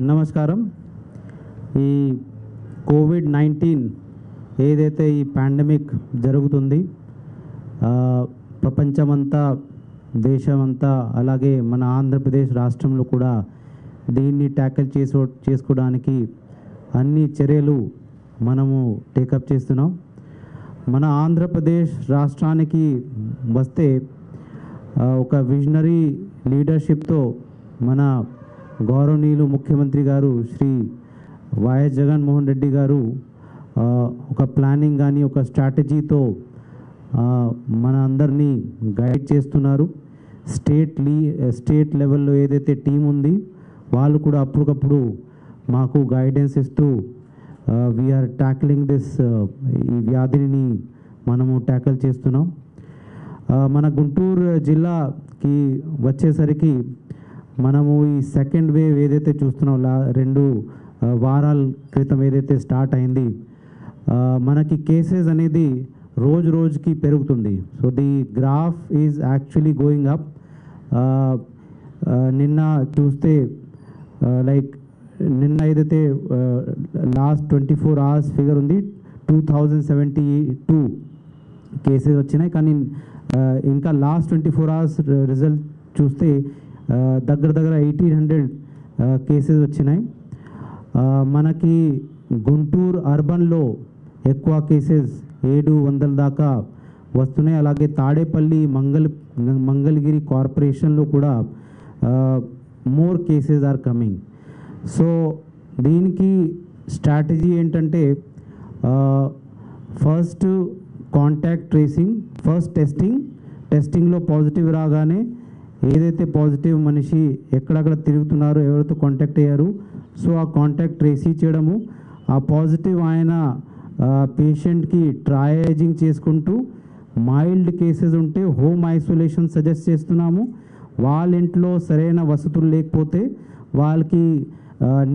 నమస్కారం. ఈ కోవిడ్-19 ఏదైతే ఈ పాండమిక్ జరుగుతుంది, ప్రపంచమంతా, దేశమంతా, అలాగే మన ఆంధ్రప్రదేశ్ రాష్ట్రంలో కూడా దీన్ని ట్యాకిల్ చేసుకోవడానికి అన్ని చర్యలు మనము టేకప్ చేస్తున్నాం. మన ఆంధ్రప్రదేశ్ రాష్ట్రానికి వస్తే ఒక విజనరీ లీడర్షిప్తో మన గౌరవనీయులు ముఖ్యమంత్రి గారు శ్రీ వైఎస్ జగన్మోహన్ రెడ్డి గారు ఒక ప్లానింగ్ కానీ ఒక స్ట్రాటజీతో మన అందరినీ గైడ్ చేస్తున్నారు. స్టేట్ లెవెల్లో ఏదైతే టీం ఉంది వాళ్ళు కూడా అప్పటికప్పుడు మాకు గైడెన్స్ ఇస్తూ వీఆర్ ట్యాక్లింగ్ దిస్, ఈ వ్యాధిని మనము ట్యాకిల్ చేస్తున్నాం. మన గుంటూరు జిల్లాకి వచ్చేసరికి మనము ఈ సెకండ్ వేవ్ ఏదైతే చూస్తున్నాం 2 వారాల క్రితం ఏదైతే స్టార్ట్ అయింది, మనకి కేసెస్ అనేది రోజుకి పెరుగుతుంది. So the graph is actually going up. నిన్న చూస్తే నిన్న ఏదైతే లాస్ట్ 24 hours ఫిగర్ ఉంది 2072 కేసెస్ వచ్చినాయి. కానీ ఇంకా లాస్ట్ 24 hours రిజల్ట్ చూస్తే దగ్గర 1800 కేసెస్ వచ్చినాయి. మనకి గుంటూరు అర్బన్లో ఎక్కువ కేసెస్ 700 దాకా వస్తున్నాయి. అలాగే తాడేపల్లి మంగళగిరి కార్పొరేషన్లో కూడా more cases are coming. So దీనికి స్ట్రాటజీ ఏంటంటే ఫస్ట్ కాంటాక్ట్ ట్రేసింగ్, ఫస్ట్ టెస్టింగ్లో పాజిటివ్ రాగానే ఏదైతే పాజిటివ్ మనిషి ఎక్కడెక్కడ తిరుగుతున్నారో, ఎవరితో కాంటాక్ట్ అయ్యారు, సో ఆ కాంటాక్ట్ ట్రేసీ చేయడము, ఆ పాజిటివ్ ఆయన పేషెంట్కి ట్రయేజింగ్ చేసుకుంటూ మైల్డ్ కేసెస్ ఉంటే హోమ్ ఐసోలేషన్ సజెస్ట్ చేస్తున్నాము. వాళ్ళ ఇంట్లో సరైన వసతులు లేకపోతే వాళ్ళకి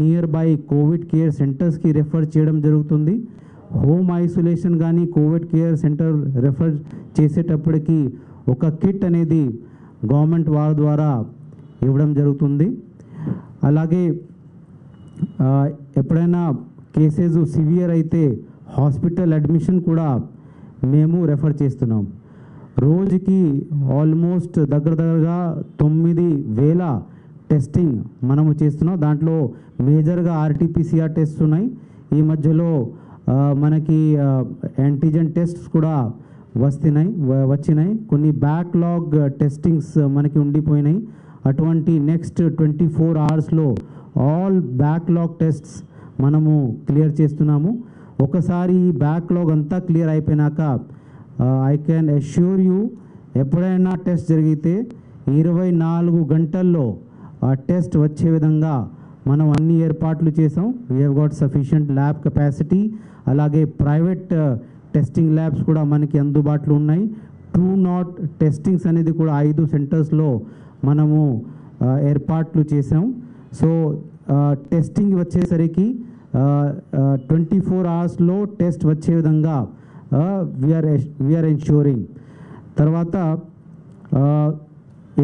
నియర్ బై కోవిడ్ కేర్ సెంటర్స్కి రెఫర్ చేయడం జరుగుతుంది. హోమ్ ఐసోలేషన్ కానీ కోవిడ్ కేర్ సెంటర్ రెఫర్ చేసేటప్పటికి ఒక కిట్ అనేది గవర్నమెంట్ వారి ద్వారా ఇవ్వడం జరుగుతుంది. అలాగే ఎప్పుడైనా కేసెస్ సివియర్ అయితే హాస్పిటల్ అడ్మిషన్ కూడా మేము రెఫర్ చేస్తున్నాం. రోజుకి ఆల్మోస్ట్ దగ్గరగా 9000 టెస్టింగ్ మనము చేస్తున్నాం. దాంట్లో మేజర్గా RT-PCR టెస్ట్ ఉన్నాయి. ఈ మధ్యలో మనకి యాంటీజెన్ టెస్ట్స్ కూడా వచ్చినాయి. కొన్ని బ్యాక్లాగ్ టెస్టింగ్స్ మనకి ఉండిపోయినాయి. అటువంటి next 24 hours all backlog tests మనము క్లియర్ చేస్తున్నాము. ఒకసారి ఈ బ్యాక్లాగ్ అంతా క్లియర్ అయిపోయినాక ఐ క్యాన్ అష్యూర్ యూ, ఎప్పుడైనా టెస్ట్ జరిగితే 24 గంటల్లో ఆ టెస్ట్ వచ్చే విధంగా మనం అన్ని ఏర్పాట్లు చేసాం. We have got sufficient lab capacity. అలాగే ప్రైవేట్ టెస్టింగ్ ల్యాబ్స్ కూడా మనకి అందుబాటులో ఉన్నాయి. 2 టెస్టింగ్స్ అనేది కూడా 5 సెంటర్స్లో మనము ఏర్పాట్లు చేసాం. సో టెస్టింగ్ వచ్చేసరికి 24 hours టెస్ట్ వచ్చే విధంగా వీఆర్ ఎన్ష్యూరింగ్. తర్వాత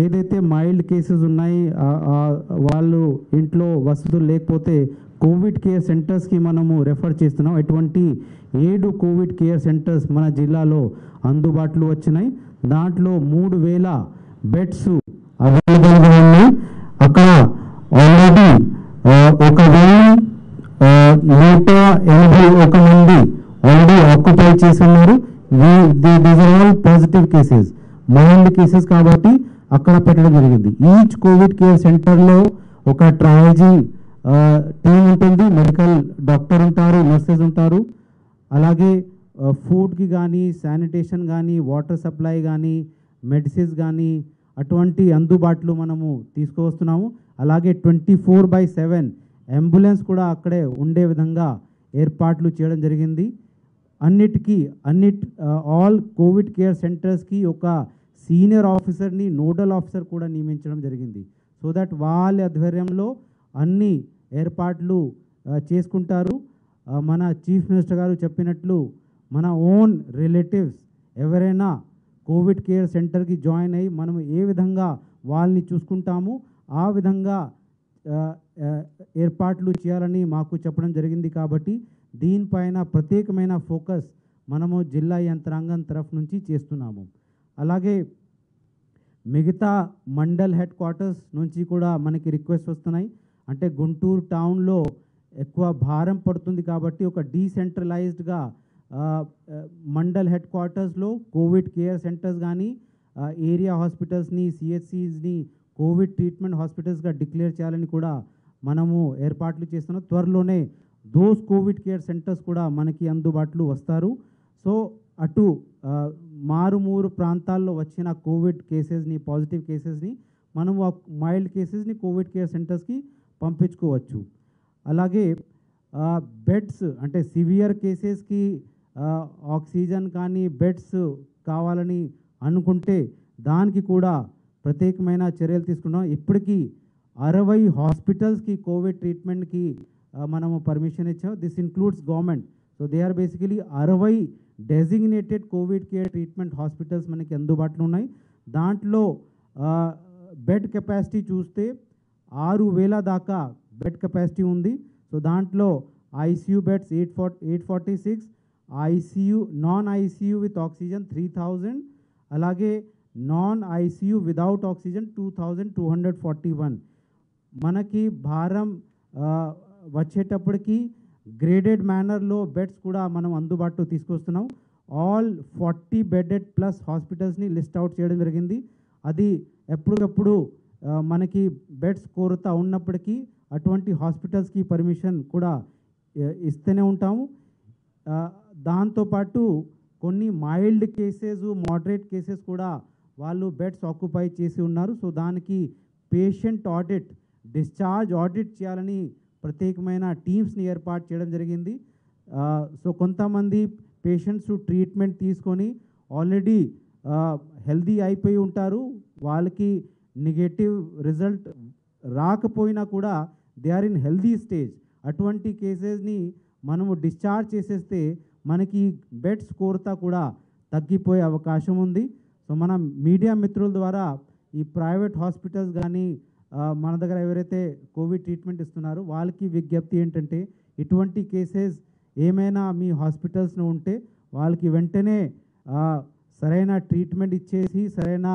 ఏదైతే మైల్డ్ కేసెస్ ఉన్నాయి, వాళ్ళు ఇంట్లో వసతులు లేకపోతే కోవిడ్ కేర్ సెంటర్స్కి మనము రెఫర్ చేస్తున్నాం. ఎటువంటి 7 కోవిడ్ కేర్ సెంటర్స్ మన జిల్లాలో అందుబాటులో వచ్చినాయి. దాంట్లో 3000 బెడ్స్ అవైలబుల్గా ఉన్నాయి. అక్కడ ఆల్రెడీ 1181 మంది ఆల్రెడీ ఆక్యుపై చేస్తున్నారు. These are all positive cases, mild cases కాబట్టి అక్కడ పెట్టడం జరిగింది. ఈచ్ కోవిడ్ కేర్ సెంటర్లో ఒక ట్రయేజింగ్ టీం ఉంటుంది, మెడికల్ డాక్టర్ ఉంటారు, నర్సెస్ ఉంటారు. అలాగే ఫుడ్కి కానీ, శానిటేషన్ కానీ, వాటర్ సప్లై కానీ, మెడిసిన్స్ కానీ అటువంటి అందుబాటులో మనము తీసుకువస్తున్నాము. అలాగే 24/7 అంబులెన్స్ కూడా అక్కడే ఉండే విధంగా ఏర్పాట్లు చేయడం జరిగింది. ఆల్ కోవిడ్ కేర్ సెంటర్స్కి ఒక సీనియర్ ఆఫీసర్ని, నోడల్ ఆఫీసర్ కూడా నియమించడం జరిగింది. సో దట్ వాళ్ళ ఆధ్వర్యంలో అన్ని ఏర్పాట్లు చేసుకుంటారు. మన చీఫ్ మినిస్టర్ గారు చెప్పినట్లు మన ఓన్ రిలేటివ్స్ ఎవరైనా కోవిడ్ కేర్ సెంటర్కి జాయిన్ అయ్యి మనం ఏ విధంగా వాళ్ళని చూసుకుంటాము ఆ విధంగా ఏర్పాట్లు చేయాలని మాకు చెప్పడం జరిగింది. కాబట్టి దీనిపైన ప్రత్యేకమైన ఫోకస్ మనము జిల్లా యంత్రాంగం తరఫు నుంచి చేస్తున్నాము. అలాగే మిగతా మండల్ హెడ్ క్వార్టర్స్ నుంచి కూడా మనకి రిక్వెస్ట్ వస్తున్నాయి. అంటే గుంటూరు టౌన్లో ఎక్కువ భారం పడుతుంది కాబట్టి ఒక డీసెంట్రలైజ్డ్గా మండల్ హెడ్ క్వార్టర్స్లో కోవిడ్ కేర్ సెంటర్స్ కానీ ఏరియా హాస్పిటల్స్ని సిహెచ్సిస్ని కోవిడ్ ట్రీట్మెంట్ హాస్పిటల్స్గా డిక్లేర్ చేయాలని కూడా మనము ఏర్పాట్లు చేస్తున్నాం. త్వరలోనే దోస్ కోవిడ్ కేర్ సెంటర్స్ కూడా మనకి అందుబాటులో వస్తారు. సో అటు మారుమూరు ప్రాంతాల్లో వచ్చిన కోవిడ్ కేసెస్ని పాజిటివ్ కేసెస్ని మనము మైల్డ్ కేసెస్ని కోవిడ్ కేర్ సెంటర్స్కి పంపించుకోవచ్చు. అలాగే బెడ్స్ అంటే సివియర్ కేసెస్కి ఆక్సిజన్ కానీ బెడ్స్ కావాలని అనుకుంటే దానికి కూడా ప్రత్యేకమైన చర్యలు తీసుకున్నాం. ఇప్పటికీ 60 హాస్పిటల్స్కి కోవిడ్ ట్రీట్మెంట్కి మనము పర్మిషన్ ఇచ్చాం. This includes government. So they are basically 60 designated covid care treatment hospitals మనకి అందుబాటులో ఉన్నాయి. దాంట్లో బెడ్ కెపాసిటీ చూస్తే 6,000 దాకా బెడ్ కెపాసిటీ ఉంది. సో దాంట్లో ICU beds 846, ICU non ICU with oxygen 3,000, అలాగే నాన్ ఐసీయూ విదౌట్ ఆక్సిజన్ 2,241. మనకి భారం వచ్చేటప్పటికి గ్రేడెడ్ మేనర్లో బెడ్స్ కూడా మనం అందుబాటులో తీసుకొస్తున్నాం. ఆల్ 40 బెడెడ్ ప్లస్ హాస్పిటల్స్ని లిస్ట్ అవుట్ చేయడం జరిగింది. అది ఎప్పటికప్పుడు మనకి బెడ్స్ కొరత ఉన్నప్పటికీ అటువంటి హాస్పిటల్స్కి పర్మిషన్ కూడా ఇస్తూనే ఉంటాము. దాంతోపాటు కొన్ని మైల్డ్ కేసెస్ మోడరేట్ కేసెస్ కూడా వాళ్ళు బెడ్స్ ఆక్యుపై చేసి ఉన్నారు. సో దానికి పేషెంట్ ఆడిట్ డిశ్చార్జ్ ఆడిట్ చేయాలని ప్రత్యేకమైన టీమ్స్ని ఏర్పాటు చేయడం జరిగింది. సో కొంతమంది పేషెంట్స్ ట్రీట్మెంట్ తీసుకొని ఆల్రెడీ హెల్దీ అయిపోయి ఉంటారు. వాళ్ళకి నెగటివ్ రిజల్ట్ రాకపోయినా కూడా they are in healthy stage. అటువంటి కేసెస్ని మనము డిశ్చార్జ్ చేసేస్తే మనకి బెడ్స్ కొరత కూడా తగ్గిపోయే అవకాశం ఉంది. సో మన మీడియా మిత్రుల ద్వారా ఈ ప్రైవేట్ హాస్పిటల్స్ కానీ మన దగ్గర ఎవరైతే కోవిడ్ ట్రీట్మెంట్ ఇస్తున్నారో వాళ్ళకి విజ్ఞప్తి ఏంటంటే ఇటువంటి కేసెస్ ఏమైనా మీ హాస్పిటల్స్లో ఉంటే వాళ్ళకి వెంటనే సరైన ట్రీట్మెంట్ ఇచ్చేసి సరైన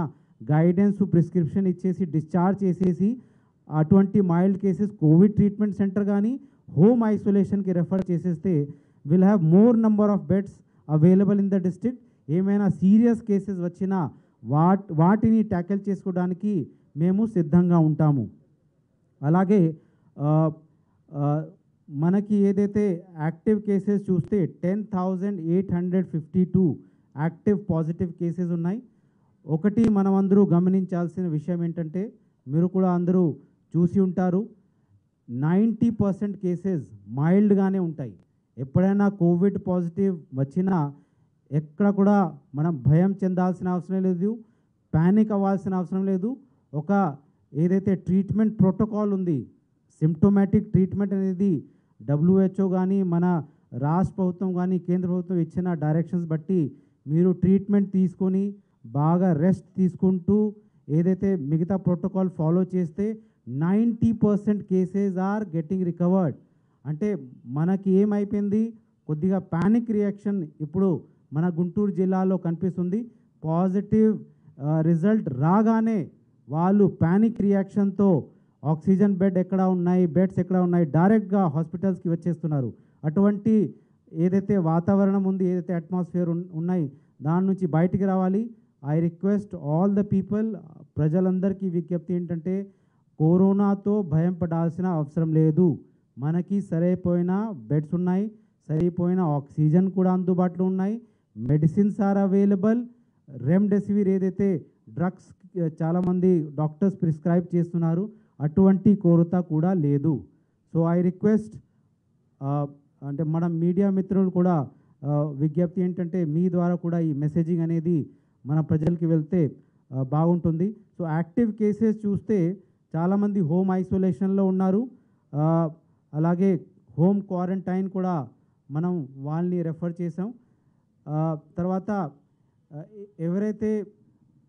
గైడెన్స్ ప్రిస్క్రిప్షన్ ఇచ్చేసి డిశ్చార్జ్ చేసేసి అటువంటి mild cases Covid treatment centre కానీ హోమ్ ఐసోలేషన్కి రెఫర్ చేసేస్తే will have more number of beds available in the district. ఏమైనా సీరియస్ కేసెస్ వచ్చినా వాటిని ట్యాకిల్ చేసుకోవడానికి మేము సిద్ధంగా ఉంటాము. అలాగే మనకి ఏదైతే యాక్టివ్ కేసెస్ చూస్తే 10,852 యాక్టివ్ పాజిటివ్ కేసెస్ ఉన్నాయి. ఒకటి మనం అందరూ గమనించాల్సిన విషయం ఏంటంటే మీరు కూడా అందరూ చూసి ఉంటారు, 90% కేసెస్ మైల్డ్గానే ఉంటాయి. ఎప్పుడైనా కోవిడ్ పాజిటివ్ వచ్చినా ఎక్కడ కూడా మనం భయం చెందాల్సిన అవసరం లేదు, ప్యానిక్ అవ్వాల్సిన అవసరం లేదు. ఒక ఏదైతే ట్రీట్మెంట్ ప్రోటోకాల్ ఉంది, సిమ్టోమాటిక్ ట్రీట్మెంట్ అనేది WHO కానీ మన రాష్ట్ర ప్రభుత్వం కానీ కేంద్ర ప్రభుత్వం ఇచ్చిన డైరెక్షన్స్ బట్టి మీరు ట్రీట్మెంట్ తీసుకొని బాగా రెస్ట్ తీసుకుంటూ ఏదైతే మిగతా ప్రోటోకాల్ ఫాలో చేస్తే 90% కేసెస్ ఆర్ గెట్టింగ్ రికవర్డ్. అంటే మనకి ఏమైపోయింది, కొద్దిగా ప్యానిక్ రియాక్షన్ ఇప్పుడు మన గుంటూరు జిల్లాలో కనిపిస్తుంది. పాజిటివ్ రిజల్ట్ రాగానే వాళ్ళు ప్యానిక్ రియాక్షన్తో ఆక్సిజన్ బెడ్ ఎక్కడ ఉన్నాయి, బెడ్స్ ఎక్కడ ఉన్నాయి, డైరెక్ట్గా హాస్పిటల్స్కి వచ్చేస్తున్నారు. అటువంటి ఏదైతే వాతావరణం ఉంది, ఏదైతే అట్మాస్ఫియర్ ఉన్నాయి దాని నుంచి బయటికి రావాలి. I request all the people, ప్రజలందరికీ విజ్ఞప్తి ఏంటంటే కరోనాతో భయం పడాల్సిన అవసరం లేదు. మనకి సరైపోయిన బెడ్స్ ఉన్నాయి, సరిపోయిన ఆక్సిజన్ కూడా అందుబాటులో ఉన్నాయి, మెడిసిన్స్ ఆర్ అవైలబుల్. రెమ్డెసివిర్ ఏదైతే డ్రగ్స్ చాలామంది డాక్టర్స్ ప్రిస్క్రైబ్ చేస్తున్నారు అటువంటి కొరత కూడా లేదు. సో ఐ రిక్వెస్ట్ అంటే మన మీడియా మిత్రులు కూడా విజ్ఞప్తి ఏంటంటే మీ ద్వారా కూడా ఈ మెసేజింగ్ అనేది మన ప్రజలకి వెళ్తే బాగుంటుంది. సో యాక్టివ్ కేసెస్ చూస్తే చాలామంది హోమ్ ఐసోలేషన్లో ఉన్నారు. అలాగే హోమ్ క్వారంటైన్ కూడా మనం వాళ్ళని రెఫర్ చేసాం. తర్వాత ఎవరైతే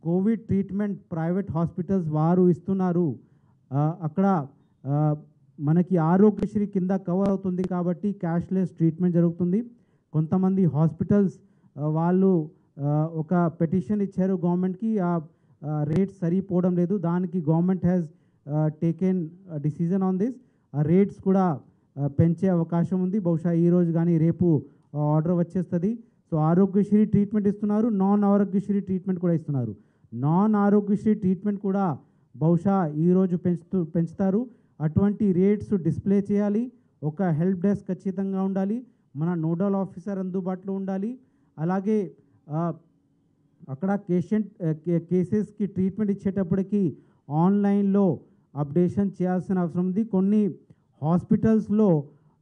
కోవిడ్ ట్రీట్మెంట్ ప్రైవేట్ హాస్పిటల్స్ వారు ఇస్తున్నారు అక్కడ మనకి ఆరోగ్యశ్రీ కింద కవర్ అవుతుంది కాబట్టి క్యాష్లెస్ ట్రీట్మెంట్ జరుగుతుంది. కొంతమంది హాస్పిటల్స్ వాళ్ళు ఒక పెటిషన్ ఇచ్చారు గవర్నమెంట్కి, ఆ రేట్స్ సరిపోవడం లేదు. దానికి government has taken decision on this. ఆ రేట్స్ కూడా పెంచే అవకాశం ఉంది. బహుశా ఈరోజు కానీ రేపు ఆర్డర్ వచ్చేస్తుంది. సో ఆరోగ్యశ్రీ ట్రీట్మెంట్ ఇస్తున్నారు, నాన్ ఆరోగ్యశ్రీ ట్రీట్మెంట్ కూడా ఇస్తున్నారు. నాన్ ఆరోగ్యశ్రీ ట్రీట్మెంట్ కూడా బహుశా ఈరోజు పెంచుతారు. అటువంటి రేట్స్ డిస్ప్లే చేయాలి. ఒక హెల్ప్ డెస్క్ ఖచ్చితంగా ఉండాలి, మన నోడల్ ఆఫీసర్ అందుబాటులో ఉండాలి. అలాగే అక్కడ కేసెస్కి ట్రీట్మెంట్ ఇచ్చేటప్పటికి ఆన్లైన్లో అప్డేషన్ చేయాల్సిన అవసరం ఉంది. కొన్ని హాస్పిటల్స్లో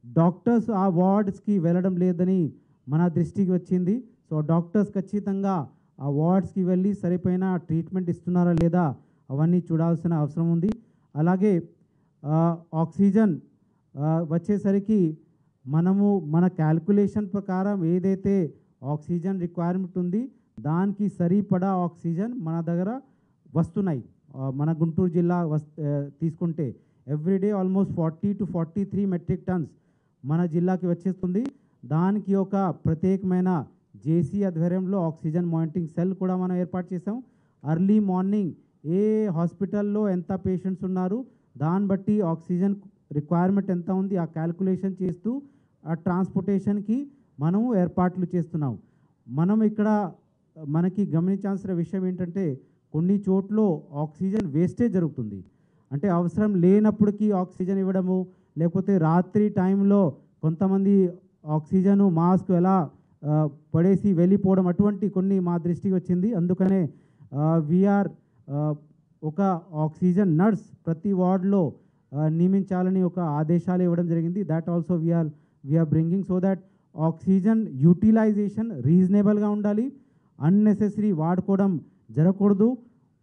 డాక్టర్స్ ఆ వార్డ్స్కి వెళ్ళడం లేదని మన దృష్టికి వచ్చింది. సో డాక్టర్స్ ఖచ్చితంగా ఆ వార్డ్స్కి వెళ్ళి సరిపోయిన ట్రీట్మెంట్ ఇస్తున్నారా లేదా అవన్నీ చూడాల్సిన అవసరం ఉంది. అలాగే ఆక్సిజన్ వచ్చేసరికి మనము మన క్యాల్కులేషన్ ప్రకారం ఏదైతే ఆక్సిజన్ రిక్వైర్మెంట్ ఉంది దానికి సరిపడా ఆక్సిజన్ మన దగ్గర వస్తున్నాయి. మన గుంటూరు జిల్లా తీసుకుంటే everyday almost 40 to 43 metric tons మన జిల్లాకి వచ్చేస్తుంది. దానికి ఒక ప్రత్యేకమైన జేసీ ఆధ్వర్యంలో ఆక్సిజన్ మానిటరింగ్ సెల్ కూడా మనం ఏర్పాటు చేసాం. అర్లీ మార్నింగ్ ఏ హాస్పిటల్లో ఎంత పేషెంట్స్ ఉన్నారు దాన్ని బట్టి ఆక్సిజన్ రిక్వైర్మెంట్ ఎంత ఉంది ఆ క్యాల్కులేషన్ చేస్తూ ఆ ట్రాన్స్పోర్టేషన్కి మనము ఏర్పాట్లు చేస్తున్నాం. మనం ఇక్కడ మనకి గమనించాల్సిన విషయం ఏంటంటే కొన్ని చోట్ల ఆక్సిజన్ వేస్టేజ్ జరుగుతుంది. అంటే అవసరం లేనప్పటికీ ఆక్సిజన్ ఇవ్వడము, లేకపోతే రాత్రి టైంలో కొంతమంది ఆక్సిజన్ మాస్క్ ఎలా పడేసి వెళ్ళిపోవడం, అటువంటి కొన్ని మా దృష్టికి వచ్చింది. అందుకనే వీఆర్ ఒక ఆక్సిజన్ నర్స్ ప్రతి వార్డులో నియమించాలని ఒక ఆదేశాలు ఇవ్వడం జరిగింది. That also we're bringing so that oxygen utilization రీజనబుల్గా ఉండాలి, అన్నెసెసరీ వాడుకోవడం జరగకూడదు.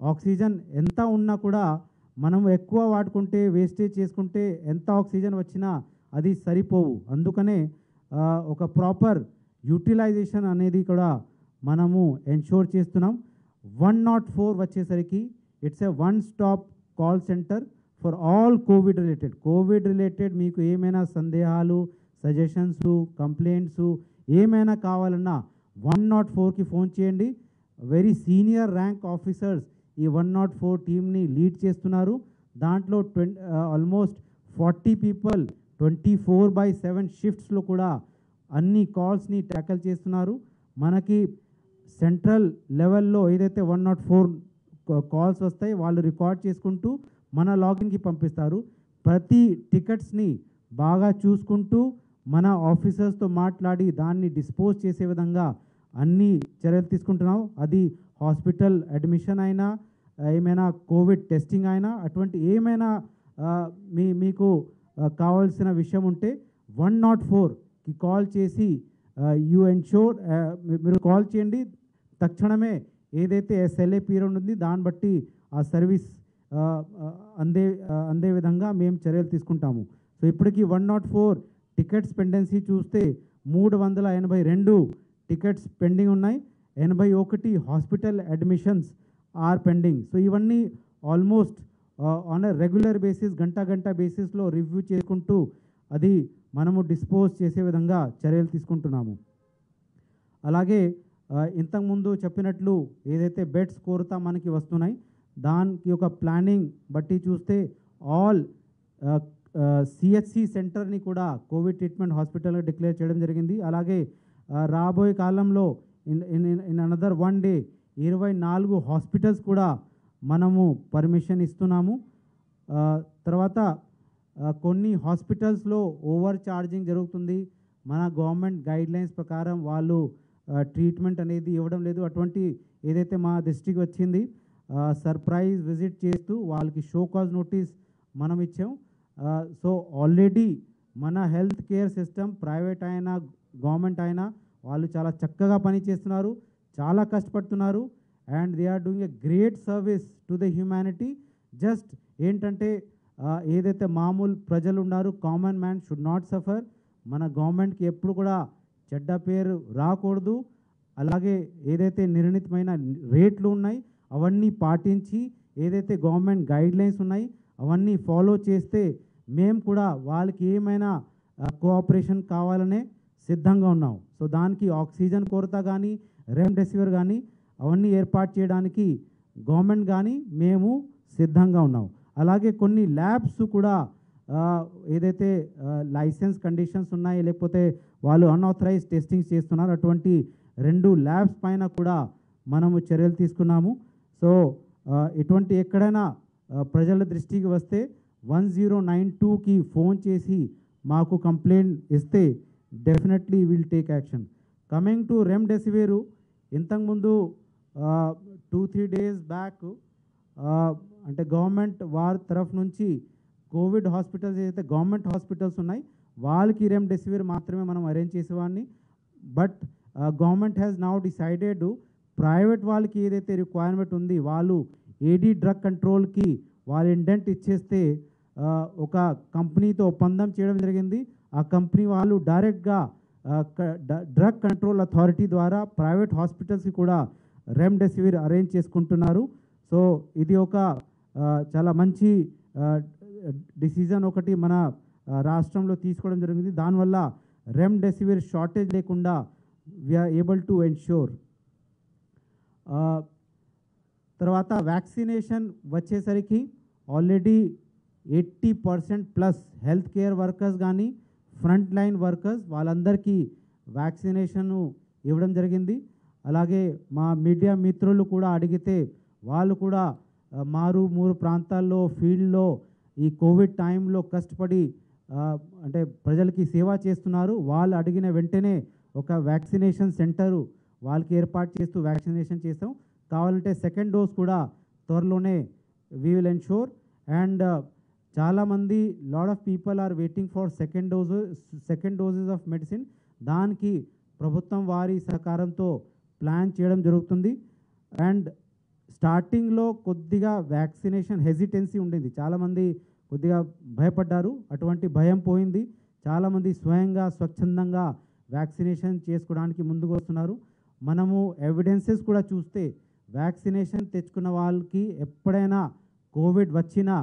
ఆక్సిజన్ ఎంత ఉన్నా కూడా మనం ఎక్కువ వాడుకుంటే వేస్టేజ్ చేసుకుంటే ఎంత ఆక్సిజన్ వచ్చినా అది సరిపోవు. అందుకనే ఒక ప్రాపర్ యూటిలైజేషన్ అనేది కూడా మనము ఎన్షూర్ చేస్తున్నాం. 104 వచ్చేసరికి it's a one stop call centre for all Covid related మీకు ఏమైనా సందేహాలు, సజెషన్స్, కంప్లైంట్స్ ఏమైనా కావాలన్నా 104కి ఫోన్ చేయండి. వెరీ సీనియర్ ర్యాంక్ ఆఫీసర్స్ ఈ 104 టీమ్ని లీడ్ చేస్తున్నారు. దాంట్లో ఆల్మోస్ట్ 40 పీపుల్ 24/7 షిఫ్ట్స్లో కూడా అన్ని కాల్స్ని ట్యాకిల్ చేస్తున్నారు. మనకి సెంట్రల్ లెవెల్లో ఏదైతే 104 కాల్స్ వస్తాయి వాళ్ళు రికార్డ్ చేసుకుంటూ మన లాగిన్కి పంపిస్తారు. ప్రతి టికెట్స్ని బాగా చూసుకుంటూ మన ఆఫీసర్స్తో మాట్లాడి దాన్ని డిస్పోజ్ చేసే విధంగా అన్ని చర్యలు తీసుకుంటున్నాం. అది హాస్పిటల్ అడ్మిషన్ అయినా, ఏమైనా కోవిడ్ టెస్టింగ్ అయినా, అటువంటి ఏమైనా మీకు కావాల్సిన విషయం ఉంటే 104కి కాల్ చేసి యూ ఎన్షూర్ మీరు కాల్ చేయండి. తక్షణమే ఏదైతే ఎస్ఎల్ఏ పీరియడ్ ఉంది దాన్ని బట్టి ఆ సర్వీస్ అందే విధంగా మేము చర్యలు తీసుకుంటాము. సో ఇప్పటికీ 104 టికెట్స్ పెండెన్సీ చూస్తే 382 టికెట్స్ పెండింగ్ ఉన్నాయి. 81 hospital admissions are pending. So ఇవన్నీ almost on a regular basis గంట బేసిస్లో రివ్యూ చేసుకుంటూ అది మనము డిస్పోజ్ చేసే విధంగా చర్యలు తీసుకుంటున్నాము. అలాగే ఇంతకుముందు చెప్పినట్లు ఏదైతే బెడ్స్ కోరత మనకి వస్తున్నాయి దానికి ఒక ప్లానింగ్ బట్టి చూస్తే ఆల్ సిహెచ్సి సెంటర్ని కూడా కోవిడ్ ట్రీట్మెంట్ హాస్పిటల్గా డిక్లేర్ చేయడం జరిగింది. అలాగే రాబోయే కాలంలో ఇన్ అనదర్ 1 డే 24 హాస్పిటల్స్ కూడా మనము పర్మిషన్ ఇస్తున్నాము. తర్వాత కొన్ని హాస్పిటల్స్లో ఓవర్ ఛార్జింగ్ జరుగుతుంది. మన గవర్నమెంట్ గైడ్లైన్స్ ప్రకారం వాళ్ళు ట్రీట్మెంట్ అనేది ఇవ్వడం లేదు. అటువంటి ఏదైతే మా దృష్టికి వచ్చింది సర్ప్రైజ్ విజిట్ చేస్తూ వాళ్ళకి షో కాజ్ నోటీస్ మనం ఇచ్చాం. సో ఆల్రెడీ మన హెల్త్ కేర్ సిస్టమ్ ప్రైవేట్ అయినా గవర్నమెంట్ అయినా వాళ్ళు చాలా చక్కగా పనిచేస్తున్నారు, చాలా కష్టపడుతున్నారు. And they are doing a great service to the humanity. Just ఏంటంటే ఏదైతే మామూలు ప్రజలు ఉన్నారు, common man should not suffer. మన గవర్నమెంట్కి ఎప్పుడు కూడా చెడ్డ పేరు రాకూడదు. అలాగే ఏదైతే నిర్ణీతమైన రేట్లు ఉన్నాయి అవన్నీ పాటించి ఏదైతే గవర్నమెంట్ గైడ్లైన్స్ ఉన్నాయి అవన్నీ ఫాలో చేస్తే మేము కూడా వాళ్ళకి ఏమైనా కోఆపరేషన్ కావాలనే సిద్ధంగా ఉన్నాం. సో దానికి ఆక్సిజన్ కొరత కానీ రెమ్డెసివిర్ కానీ అవన్నీ ఏర్పాటు చేయడానికి గవర్నమెంట్ కానీ మేము సిద్ధంగా ఉన్నాం. అలాగే కొన్ని ల్యాబ్స్ కూడా ఏదైతే లైసెన్స్ కండిషన్స్ ఉన్నాయి లేకపోతే వాళ్ళు అన్ఆథరైజ్డ్ టెస్టింగ్ చేస్తున్నారు అటువంటి 2 ల్యాబ్స్ పైన కూడా మనము చర్యలు తీసుకున్నాము. సో ఇటువంటి ఎక్కడైనా ప్రజల దృష్టికి వస్తే 1092కి ఫోన్ చేసి మాకు కంప్లైంట్ ఇస్తే definitely will take action. Coming to remdesivir, ఇంతకుముందు 2-3 డేస్ బ్యాక్ అంటే గవర్నమెంట్ వారి తరఫు నుంచి కోవిడ్ హాస్పిటల్స్ ఏదైతే గవర్నమెంట్ హాస్పిటల్స్ ఉన్నాయి వాళ్ళకి రెమ్డెసివిర్ మాత్రమే మనం అరేంజ్ చేసేవాడిని. But government has now decided private వాళ్ళకి ఏదైతే రిక్వైర్మెంట్ ఉంది వాళ్ళు ఏడీ డ్రగ్ కంట్రోల్కి వాళ్ళ ఇండెంట్ ఇచ్చేస్తే ఒక కంపెనీతో ఒప్పందం చేయడం జరిగింది. ఆ కంపెనీ వాళ్ళు డైరెక్ట్గా డ్రగ్ కంట్రోల్ అథారిటీ ద్వారా ప్రైవేట్ హాస్పిటల్స్కి కూడా రెమ్డెసివిర్ అరేంజ్ చేసుకుంటున్నారు. సో ఇది ఒక చాలా మంచి డిసిజన్ ఒకటి మన రాష్ట్రంలో తీసుకోవడం జరిగింది. దానివల్ల రెమ్డెసివిర్ షార్టేజ్ లేకుండా వీఆర్ ఏబుల్ టు ఎన్ష్యూర్. తర్వాత వ్యాక్సినేషన్ వచ్చేసరికి ఆల్రెడీ 80% హెల్త్ కేర్ వర్కర్స్ కానీ ఫ్రంట్ లైన్ వర్కర్స్ వాళ్ళందరికీ వ్యాక్సినేషన్ ఇవ్వడం జరిగింది. అలాగే మా మీడియా మిత్రులు కూడా అడిగితే వాళ్ళు కూడా మారుమూరు ప్రాంతాల్లో ఫీల్డ్లో ఈ కోవిడ్ టైంలో కష్టపడి అంటే ప్రజలకి సేవ చేస్తున్నారు. వాళ్ళు అడిగిన వెంటనే ఒక వ్యాక్సినేషన్ సెంటరు వాళ్ళకి ఏర్పాటు చేస్తూ వ్యాక్సినేషన్ చేస్తాం. కావాలంటే సెకండ్ డోస్ కూడా త్వరలోనే వీ విల్ ఎన్ష్యూర్. అండ్ చాలామంది lot of people are waiting for second doses of medicine. దానికి ప్రభుత్వం వారి సహకారంతో ప్లాన్ చేయడం జరుగుతుంది. అండ్ స్టార్టింగ్లో కొద్దిగా వ్యాక్సినేషన్ హెజిటెన్సీ ఉండింది, చాలామంది కొద్దిగా భయపడ్డారు. అటువంటి భయం పోయింది. చాలామంది స్వచ్ఛందంగా వ్యాక్సినేషన్ చేసుకోవడానికి ముందుకు వస్తున్నారు. మనము ఎవిడెన్సెస్ కూడా చూస్తే వ్యాక్సినేషన్ తెచ్చుకున్న వాళ్ళకి ఎప్పుడైనా కోవిడ్ వచ్చినా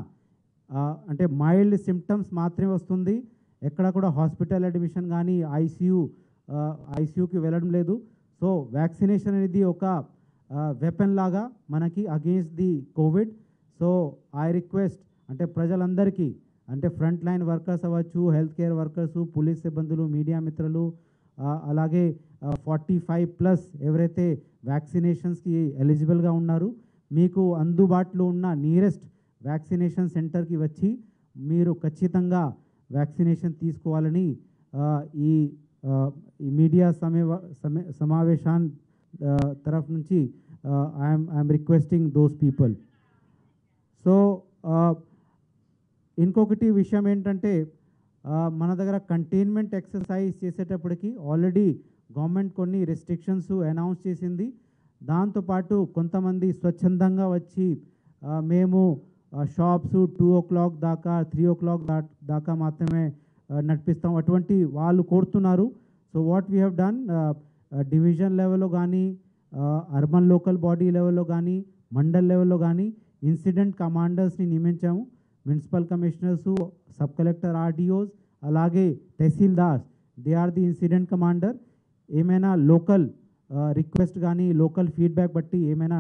అంటే మైల్డ్ సిమ్టమ్స్ మాత్రమే వస్తుంది. ఎక్కడ కూడా హాస్పిటల్ అడ్మిషన్ కానీ ఐసీయూకి వెళ్ళడం లేదు. సో వ్యాక్సినేషన్ అనేది ఒక వెపన్ లాగా మనకి against the Covid. So I request అంటే ప్రజలందరికీ అంటే ఫ్రంట్ లైన్ వర్కర్స్ అవ్వచ్చు, హెల్త్ కేర్ వర్కర్సు, పోలీస్ సిబ్బందులు, మీడియా మిత్రులు, అలాగే 45+ ఎవరైతే వ్యాక్సినేషన్స్కి ఎలిజిబుల్గా ఉన్నారు మీకు అందుబాటులో ఉన్న నియరెస్ట్ వ్యాక్సినేషన్ సెంటర్కి వచ్చి మీరు ఖచ్చితంగా వ్యాక్సినేషన్ తీసుకోవాలని ఈ మీడియా సమావేశాన్ తరఫు నుంచి I'm requesting those people. So ఇంకొకటి విషయం ఏంటంటే మన దగ్గర కంటైన్మెంట్ ఎక్సర్సైజ్ చేసేటప్పటికి ఆల్రెడీ గవర్నమెంట్ కొన్ని రెస్ట్రిక్షన్స్ అనౌన్స్ చేసింది. దాంతోపాటు కొంతమంది స్వచ్ఛందంగా వచ్చి మేము షాప్స్ 2 o'clock దాకా 3 o'clock దాకా మాత్రమే నడిపిస్తాం అటువంటి వాళ్ళు కోరుతున్నారు. So what we have done division లెవెల్లో కానీ అర్బన్ లోకల్ బాడీ లెవెల్లో కానీ మండల్ లెవెల్లో కానీ ఇన్సిడెంట్ కమాండర్స్ని నియమించాము. Municipal commissioners, sub collector, RDOs, అలాగే tahsildars, they are the incident commander. ఏమైనా లోకల్ రిక్వెస్ట్ కానీ లోకల్ ఫీడ్బ్యాక్ బట్టి ఏమైనా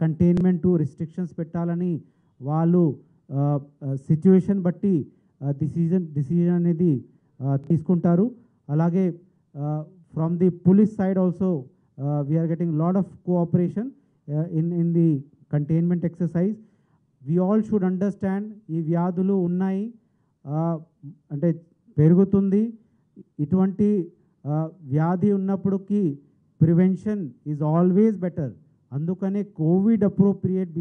కంటైన్మెంట్ రిస్ట్రిక్షన్స్ పెట్టాలని వాళ్ళు సిచ్యువేషన్ బట్టి డిసిజన్ అనేది తీసుకుంటారు. అలాగే from the police side also we're getting lot of cooperation in the containment exercise. We all should understand ఈ వ్యాధులు ఉన్నాయి అంటే పెరుగుతుంది. ఇటువంటి వ్యాధి ఉన్నప్పటికీ ప్రివెన్షన్ ఈజ్ ఆల్వేస్ బెటర్. అందుకనే కోవిడ్ అప్రోప్రియేట్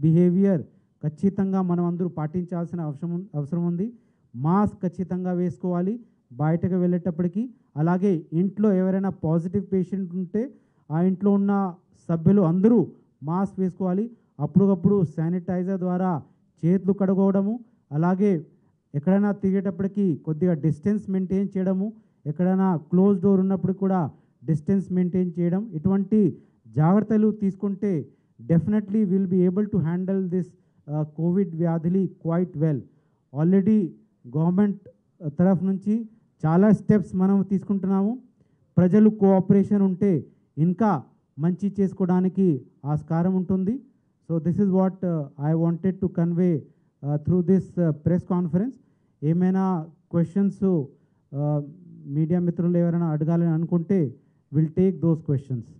బిహేవియర్ ఖచ్చితంగా మనం అందరూ పాటించాల్సిన అవసరం ఉంది. మాస్క్ ఖచ్చితంగా వేసుకోవాలి బయటకు వెళ్ళేటప్పటికి. అలాగే ఇంట్లో ఎవరైనా పాజిటివ్ పేషెంట్ ఉంటే ఆ ఇంట్లో ఉన్న సభ్యులు అందరూ మాస్క్ వేసుకోవాలి. అప్పటికప్పుడు శానిటైజర్ ద్వారా చేతులు కడుక్కోవడము, అలాగే ఎక్కడైనా తిరిగేటప్పటికి కొద్దిగా డిస్టెన్స్ మెయింటైన్ చేయడము, ఎక్కడైనా క్లోజ్ డోర్ ఉన్నప్పుడు కూడా డిస్టెన్స్ మెయింటైన్ చేయడం, ఇటువంటి జాగ్రత్తలు తీసుకుంటే definitely will be able to handle this covid వ్యాధిని క్వైట్ వెల్. ఆల్రెడీ గవర్నమెంట్ తరఫు నుంచి చాలా స్టెప్స్ మనం తీసుకుంటున్నాము. ప్రజలు కోఆపరేషన్ ఉంటే ఇంకా మంచి చేసుకోవడానికి ఆస్కారం ఉంటుంది. So this is what I wanted to convey through this press conference. ఏమైనా క్వశ్చన్స్ మీడియా మిత్రులు ఎవరైనా అడగాలని అనుకుంటే విల్ టేక్ దోస్ క్వశ్చన్స్.